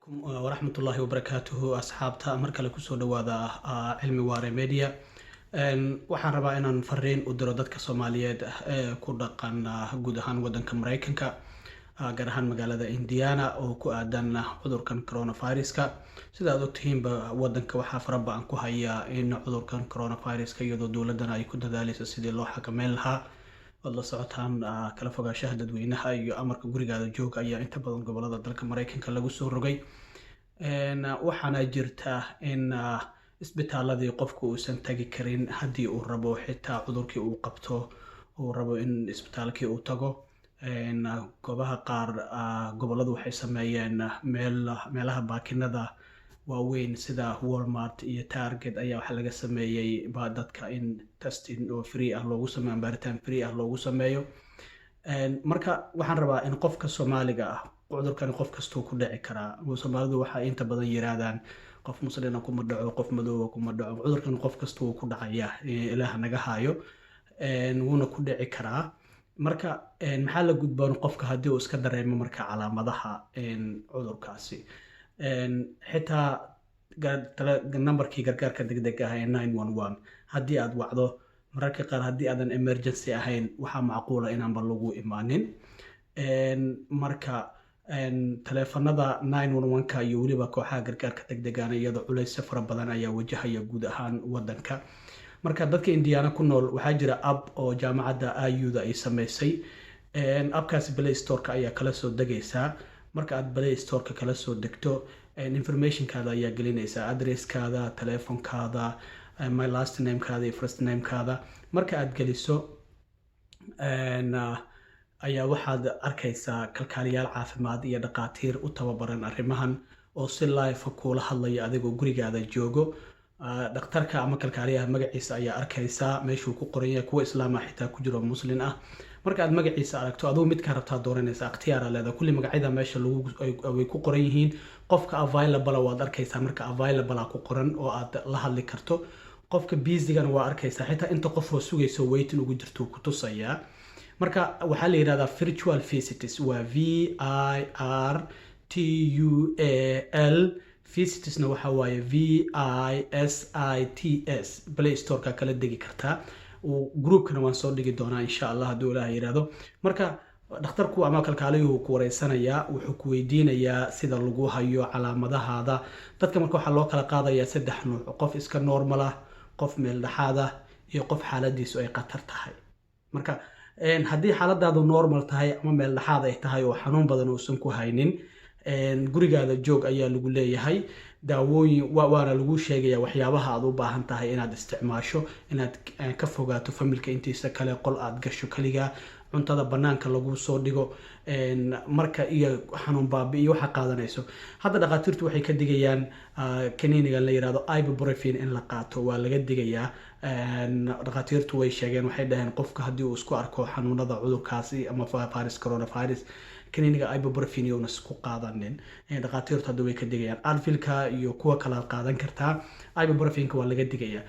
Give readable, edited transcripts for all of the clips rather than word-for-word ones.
waraxmatullaahi wabarakaatuhu asxaabta mar kale kusoo dhawaada cilmi waare media. Waxaan rabaa inaan fariin u diro dadka Soomaaliyeed ee ku dhaqan guud ahaan wadanka Mareykanka, gaar ahaan magaalada Indiana oo ku aadan cudurkan coronavirus-ka. Sida aad ogtihiinba wadanka waxaa faraba'an ku haya in cudurkan coronavirus-ka iyadoo dowladana ay ku dadaalayso sidii loo xakameyn lahaa. la socotaan kala fogaanshaha dadweynaha iyo amarka gurigaada jooga ayaa inta badan gobolada dalka Mareykanka lagu soo rogay. waxaana jirta in isbitaaladii qofku uusan tagi karin haddii uu rabo xitaa cudurkii uu qabto uu rabo in isbitaalkii uu tago. goobaha qaar goboladu waxay sameeyeen meelaha baakinada waaweyn sida Walmart iyo Target ayaa waxa laga sameeyay dadka in testing oo free ah loogu sameeyo, baaritaan free ah loogu sameeyo. marka waxaan rabaa in qofka Soomaaliga ah cudurkan qof kasta ku dhici karaa. Soomaalidu waxa inta badan yiraahdaan qof muslim kuma dhaco, qof madow kuma dhaco. cudurkan qof kasta ku dhacaya, ilaah naga haayo, wuuna ku dhici karaa. marka maxaa la gudboon qofka haddii uu iska dareemo marka calaamadaha cudurkaasi. xitaa nambarkii gargaarka degdega ah ee 911 haddii aad wacdo, mararka qaar haddii aadan emergency ahayn waxaa macquula inaanba lagu imaanin. marka taleefanada 911ka iyo weliba kooxaha gargaarka degdegana iyadoo culays fara badan ayaa wajahaya guud ahaan wadanka. marka dadka Indiana ku nool waxaa jira app oo jaamacadda IU-da ay sameysay. appkaasi Play Store-ka ayaa kala soo degaysaa. marka aad Play Store-ka kala soo degto, information-kaada ayaa gelinaysaa, address-kaada, telefonkaada, my last name-kaada iyo first name-kaada. marka aad geliso ayaa waxaad arkaysaa kalkaaliyaal caafimaad iyo dhaqaatiir u tababaran arrimahan oo si live kula hadlaya adigoo gurigaada joogo. dhakhtarka ama kalkaaliyaha magaciisa ayaa arkaysaa meeshuu ku qoran yahay. kuwa islaama xitaa ku jiro muslim ah. marka aad magaciisa aragto adigu mid ka rabtaa dooranaysa, ikhtiyaar leedahay. kulli magacyada meesha way ku qoran yihiin. qofka available waad arkaysaa, marka available ku qoran oo aad la hadli karto. qofka busy-gana waa arkaysaa, xitaa inta qof oo sugayso waiting ugu jirto ku tusayaa. marka waxaa la yiraahdaa virtual visits, waa VIRTUAL. visitsna waxa waaye VISITS. Play Store-ka kala degi kartaa. groupkana waan soo dhigi doonaa insha Allah hadduu Ilaahay yiraahdo. marka dhakhtarku ama kalkaaliyuhu ku wareysanayaa, wuxuu ku weydiinayaa sida lagu hayo calaamadahaada. dadka marka waxaa loo kala qaadayaa 3 nooc: qof iska normal ah, qof meel dhexaad ah, iyo qof xaaladiisu ay khatar tahay. marka haddii xaaladaadu normal tahay ama meel dhexaad ay tahay oo xanuun badan uusan ku haynin, gurigaada joog ayaa lagu leeyahay. daawooyin waana lagu sheegaya waxyaabaha aad u baahan tahay inaad isticmaasho, inaad ka fogaato familka intiisa kale, qol aad gasho kaliya, cuntada banaanka lagu soo dhigo, marka iyo xanuun baabi iyo waxa qaadanayso. hadda dhaqaatiirtu waxay ka digayaan kaniiniga la yiraahdo ibuprofen in la qaato. waa laga digayaa. dhaqaatiirtu way sheegeen, waxay dhaheen qofka haddii uu isku arko xanuunada cudurkaasi ama coronavirus kaniiniga ibuprofen iyo isku qaadanin. dhaqaatiirtu hadda way ka digayaan. Advilka iyo kuwa kale qaadan kartaa. ibuprofenka waa laga digayaa.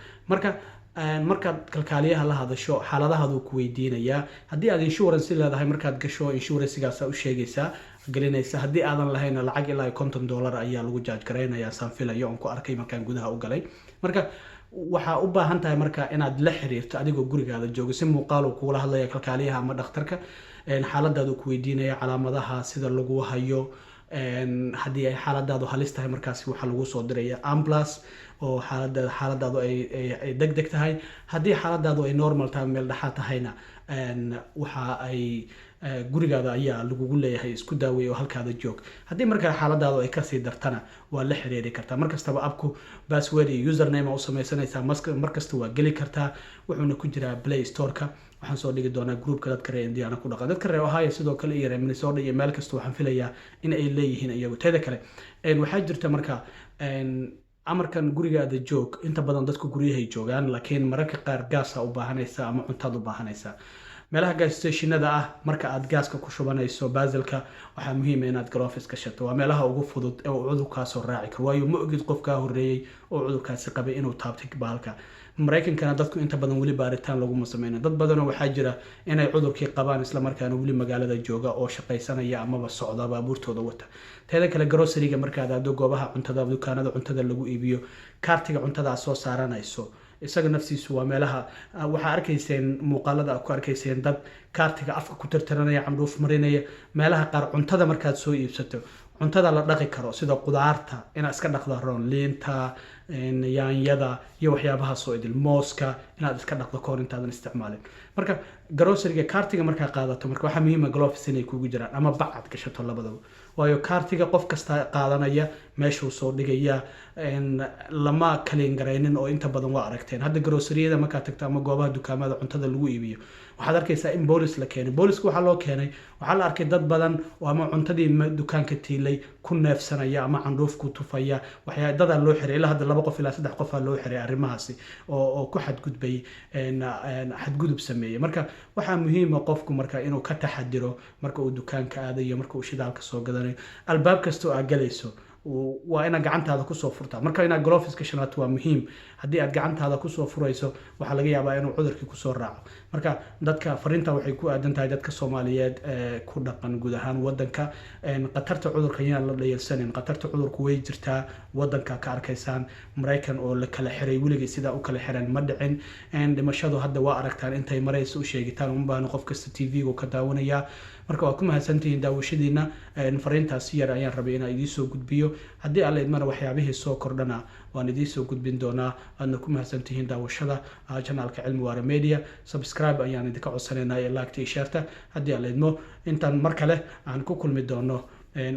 markaad kalkaaliyaha la hadasho xaaladahaadu ku weydiinayaa. haddii aad insurance leedahay, markaad gasho insurance-gaas u sheegaysaa, gelinaysa. haddii aadan lahayn lacag ilaa $50 ayaa lagu charge gareynayaa, saan filayo on ku arkay markaan gudaha u galay. marka waxaa u baahan tahay marka inaad la xiriirto adigoo gurigaada jooga, si muuqaal uu kula hadlaya kalkaaliyaha ama dhakhtarka. xaaladaadu ku weydiinaya calaamadaha, sida lagu hayo. haddii ay xaaladaadu halis tahay, markaasi waxaa lagu soo diraya ambulance oo xaaladaadu ay degdeg tahay. haddii xaaladaadu ay normal tahay, meel dhexaad tahayna, waxa ay gurigaada ayaa lagugu leeyahay isku daaweey oo halkaada joog. haddii markaa xaaladaadu ay kasii dartana waa la xiriiri kartaa. markastaba appku password iyo username u samaysanaysaa, markasta waa geli kartaa. wuxuuna ku jiraa Play Store-ka. waxaan soo dhigi doonaa groupka dadka reer Indiana ku dhaqan. dadka reer Ohio sidoo kale iyo reer Minnesota iyo meel kasta waxaan filayaa in ay leeyihiin iyagu. teeda kale waxaa jirta marka amarkan gurigaada joog. inta badan dadku guryahay joogaan, laakiin mararka qaar gaasa u baahanaysa ama cuntaad u baahanaysa. meelaha gas stationada ah marka aad gaaska ku shubanayso basilka waxaa muhiim ah inaad gloves gashato waa meelaha ugu fudud ee uu cudurkaasoo raaci karo waayo ma ogid qofkaa horreeyey oo cudurkaasi qabay inuu taabtay bahalka maraykankana dadku inta badan weli baaritaan laguma sameynayo dad badanoo waxaa jira inay cudurkii qabaan islamarkaana weli magaalada jooga oo shaqaysanaya amaba socda baabuurtooda wata teeda kale groceryga markaad aado goobaha cuntada dukaanada cuntada lagu iibiyo kaartiga cuntada soo saaranayso isaga naftiisu waa meelaha waxaa arkayseen muuqaalada ku arkayseen dad kaartiga afka ku tirtiranaya candhuuf marinaya meelaha qaar cuntada markaad soo iibsato cuntada la dhaqi karo sida qudaarta inaad iska dhaqdo roon liinta yaanyada iyo waxyaabaha soo idil mooska inaad iska dhaqdo kahor intaadan isticmaalin marka groceryga kaartiga markaa qaadato marka waxaa muhiim ah gloves inay kugu jiraan ama bac aad gashato labadaba waayo kaartiga qof kasta qaadanaya meeshuu soo dhigaya lama kalin garaynin oo inta badan waa aragteen hadda groceryada markaad tagto ama goobaha dukaamada cuntada lagu iibiyo waxaad arkaysaa in boolis la keenay booliska waxaa loo keenay waxaa la arkay dad badan oo ama cuntadii dukaanka tiilay ku neefsanaya ama candhuuf ku tufaya dadaa loo xiray ilaa hadda 2 qof ilaa 3 qof loo xiray arrimahaasi oo ku xadgudbay xadgudub sameeyay marka waxaa muhiim ah qofku marka inuu ka taxadiro marka uu dukaanka aadayo marka uu shidaalka soo gadanayo albaab kasta oo aad galayso waa inaad gacantaada kusoo furtaa marka inaad gloves gashanato waa muhiim haddii aad gacantaada kusoo furayso waxaa laga yaabaa inuu cudurkii kusoo raaco marka dadka fariinta waxay ku aadan tahay dadka Soomaaliyeed ku dhaqan guud ahaan wadanka qatarta cudurka ayaan la dhayalsanin qatarta cudurku way jirtaa wadanka ka arkaysaan Mareykan oo la kala xiray wiliga sida u kala xiran ma dhicin dhimashadu hadda waa aragtaan intay marayso u sheegitaan uma baahna qof kasta TV-ga ka daawanaya marka waa ku mahadsantihiin daawashadiina fariintaas yar ayaan rabay inaan idin soo gudbiyo haddii alla idmana waxyaabihii soo kordhana waan idin soo gudbin doonaa aadna ku mahadsantihiin daawashada channelka Cilmi Waara Media subscribe ayaan idinka codsanaynaa iyo like iyo share haddii alla idmo intaan mar kale aan ku kulmi doono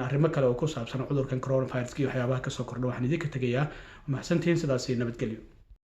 arrimo kale oo ku saabsan cudurkan coronavirus iyo waxyaabaha ka soo kordha waxaan idinka tagayaa mahadsantihiin sidaas iyo nabadgelyo